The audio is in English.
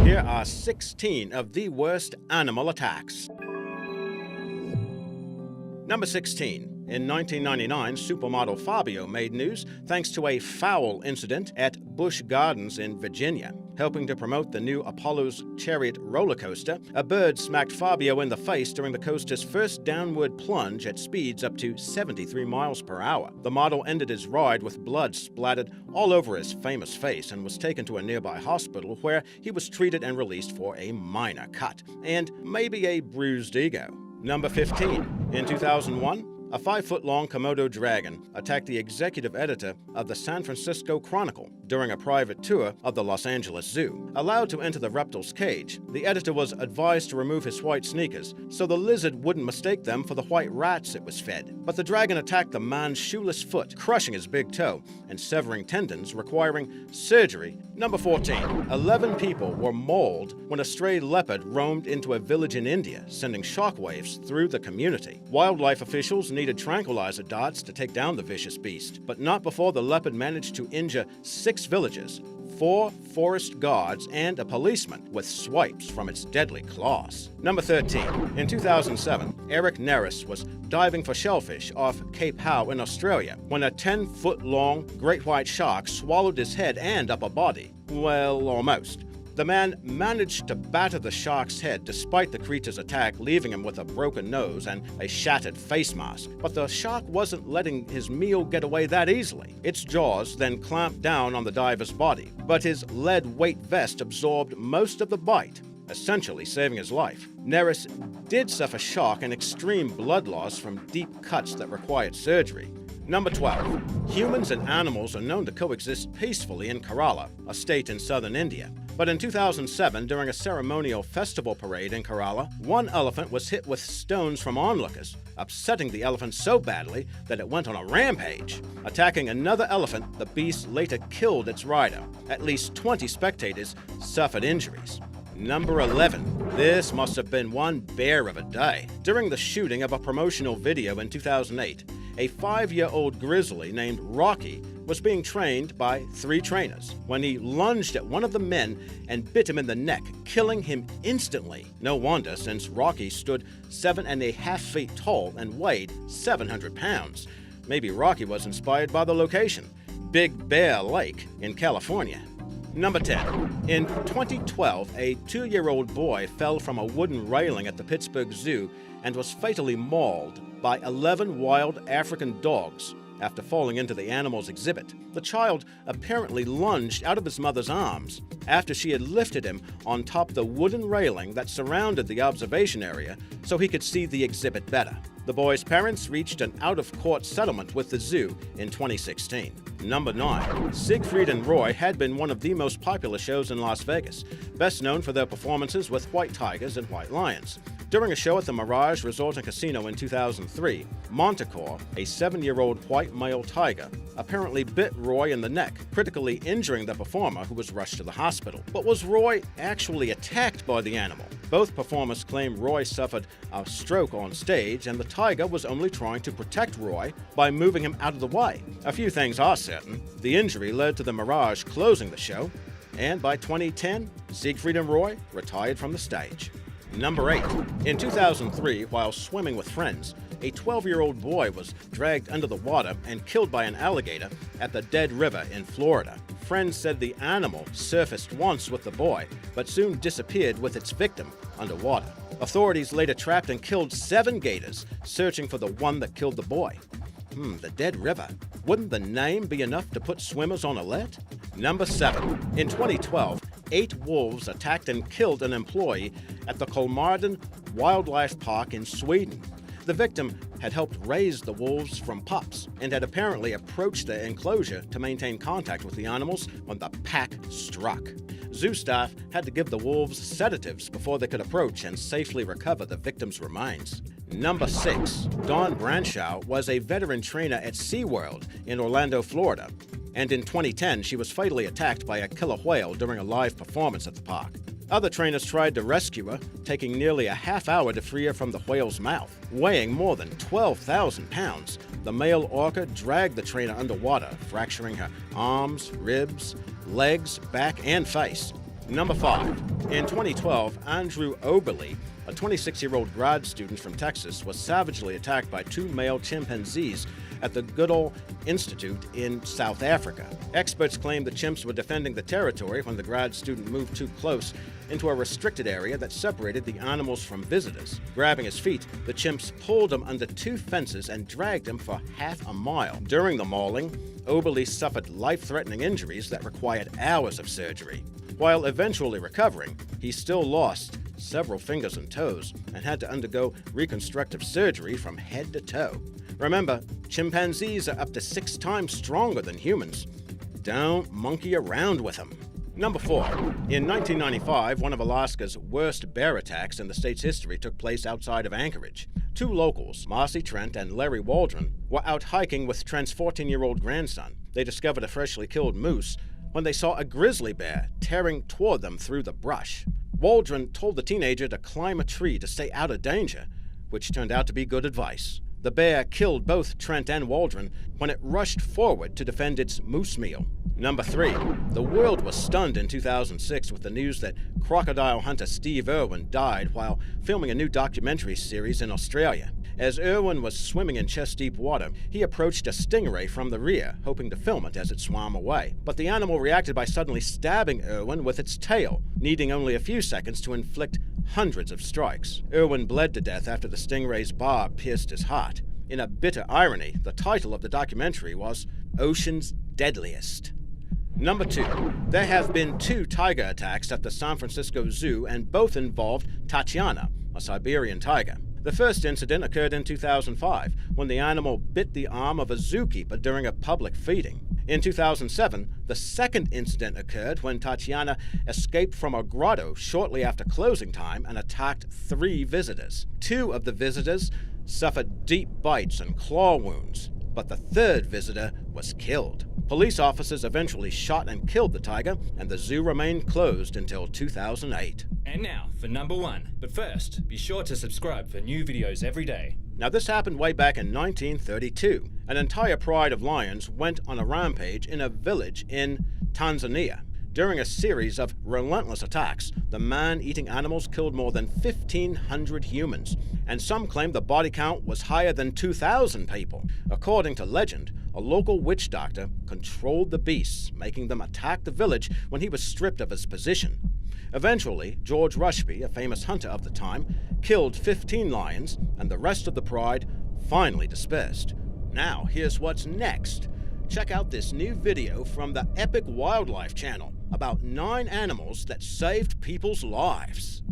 Here are 16 of the worst animal attacks. Number 16. In 1999, supermodel Fabio made news thanks to a foul incident at Busch Gardens in Virginia. Helping to promote the new Apollo's Chariot roller coaster, a bird smacked Fabio in the face during the coaster's first downward plunge at speeds up to 73 miles per hour. The model ended his ride with blood splattered all over his famous face and was taken to a nearby hospital where he was treated and released for a minor cut and maybe a bruised ego. Number 15. In 2001, a 5-foot-long Komodo dragon attacked the executive editor of the San Francisco Chronicle during a private tour of the Los Angeles Zoo. Allowed to enter the reptile's cage, the editor was advised to remove his white sneakers so the lizard wouldn't mistake them for the white rats it was fed. But the dragon attacked the man's shoeless foot, crushing his big toe and severing tendons, requiring surgery. Number 14. 11 people were mauled when a stray leopard roamed into a village in India, sending shockwaves through the community. Wildlife officials needed tranquilizer darts to take down the vicious beast, but not before the leopard managed to injure 6 villagers, 4 forest guards, and a policeman with swipes from its deadly claws. Number 13. In 2007, Eric Neris was diving for shellfish off Cape Howe in Australia when a 10-foot-long great white shark swallowed his head and upper body. Well, almost. The man managed to batter the shark's head despite the creature's attack, leaving him with a broken nose and a shattered face mask. But the shark wasn't letting his meal get away that easily. Its jaws then clamped down on the diver's body, but his lead-weight vest absorbed most of the bite, essentially saving his life. Neris did suffer shock and extreme blood loss from deep cuts that required surgery. Number 12. Humans and animals are known to coexist peacefully in Kerala, a state in southern India. But in 2007, during a ceremonial festival parade in Kerala, one elephant was hit with stones from onlookers, upsetting the elephant so badly that it went on a rampage. Attacking another elephant, the beast later killed its rider. At least 20 spectators suffered injuries. Number 11. This must have been one bear of a day. During the shooting of a promotional video in 2008, a 5-year-old grizzly named Rocky was being trained by 3 trainers when he lunged at one of the men and bit him in the neck, killing him instantly. No wonder, since Rocky stood 7.5 feet tall and weighed 700 pounds. Maybe Rocky was inspired by the location, Big Bear Lake in California. Number 10. In 2012, a 2-year-old boy fell from a wooden railing at the Pittsburgh Zoo and was fatally mauled by 11 wild African dogs after falling into the animal's exhibit. The child apparently lunged out of his mother's arms after she had lifted him on top the wooden railing that surrounded the observation area so he could see the exhibit better. The boy's parents reached an out-of-court settlement with the zoo in 2016. Number 9. Siegfried and Roy had been one of the most popular shows in Las Vegas, best known for their performances with white tigers and white lions. During a show at the Mirage Resort and Casino in 2003, Montecore, a 7-year-old white male tiger, apparently bit Roy in the neck, critically injuring the performer, who was rushed to the hospital. But was Roy actually attacked by the animal? Both performers claim Roy suffered a stroke on stage and the tiger was only trying to protect Roy by moving him out of the way. A few things are certain. The injury led to the Mirage closing the show, and by 2010, Siegfried and Roy retired from the stage. Number 8. In 2003, while swimming with friends, a 12-year-old boy was dragged under the water and killed by an alligator at the Dead River in Florida. Friends said the animal surfaced once with the boy, but soon disappeared with its victim underwater. Authorities later trapped and killed 7 gators, searching for the one that killed the boy. The Dead River. Wouldn't the name be enough to put swimmers on alert? Number 7. In 2012, 8 wolves attacked and killed an employee at the Kolmården Wildlife Park in Sweden. The victim had helped raise the wolves from pups and had apparently approached their enclosure to maintain contact with the animals when the pack struck. Zoo staff had to give the wolves sedatives before they could approach and safely recover the victim's remains. Number 6. Dawn Branshaw was a veteran trainer at SeaWorld in Orlando, Florida, and in 2010 she was fatally attacked by a killer whale during a live performance at the park. Other trainers tried to rescue her, taking nearly a half hour to free her from the whale's mouth. Weighing more than 12,000 pounds, the male orca dragged the trainer underwater, fracturing her arms, ribs, legs, back, and face. Number 5. In 2012, Andrew Oberle, a 26-year-old grad student from Texas, was savagely attacked by 2 male chimpanzees at the Goodall Institute in South Africa. Experts claim the chimps were defending the territory when the grad student moved too close into a restricted area that separated the animals from visitors. Grabbing his feet, the chimps pulled him under 2 fences and dragged him for half a mile. During the mauling, Oberle suffered life-threatening injuries that required hours of surgery. While eventually recovering, he still lost several fingers and toes and had to undergo reconstructive surgery from head to toe. Remember, chimpanzees are up to 6 times stronger than humans. Don't monkey around with them. Number 4. In 1995, one of Alaska's worst bear attacks in the state's history took place outside of Anchorage. 2 locals, Marcy Trent and Larry Waldron, were out hiking with Trent's 14-year-old grandson. They discovered a freshly killed moose when they saw a grizzly bear tearing toward them through the brush. Waldron told the teenager to climb a tree to stay out of danger, which turned out to be good advice. The bear killed both Trent and Waldron when it rushed forward to defend its moose meal. Number 3. The world was stunned in 2006 with the news that crocodile hunter Steve Irwin died while filming a new documentary series in Australia. As Irwin was swimming in chest-deep water, he approached a stingray from the rear, hoping to film it as it swam away. But the animal reacted by suddenly stabbing Irwin with its tail, needing only a few seconds to inflict hundreds of strikes. Irwin bled to death after the stingray's barb pierced his heart. In a bitter irony, the title of the documentary was Ocean's Deadliest. Number 2. There have been 2 tiger attacks at the San Francisco Zoo, and both involved Tatiana, a Siberian tiger. The first incident occurred in 2005, when the animal bit the arm of a zookeeper during a public feeding. In 2007, the second incident occurred when Tatiana escaped from a grotto shortly after closing time and attacked 3 visitors. 2 of the visitors suffered deep bites and claw wounds, but the 3rd visitor was killed. Police officers eventually shot and killed the tiger, and the zoo remained closed until 2008. And now for number 1. But first, be sure to subscribe for new videos every day. Now, this happened way back in 1932. An entire pride of lions went on a rampage in a village in Tanzania. During a series of relentless attacks, the man-eating animals killed more than 1,500 humans, and some claim the body count was higher than 2,000 people. According to legend, a local witch doctor controlled the beasts, making them attack the village when he was stripped of his position. Eventually, George Rushby, a famous hunter of the time, killed 15 lions, and the rest of the pride finally dispersed. Now, here's what's next. Check out this new video from the Epic Wildlife Channel about 9 animals that saved people's lives.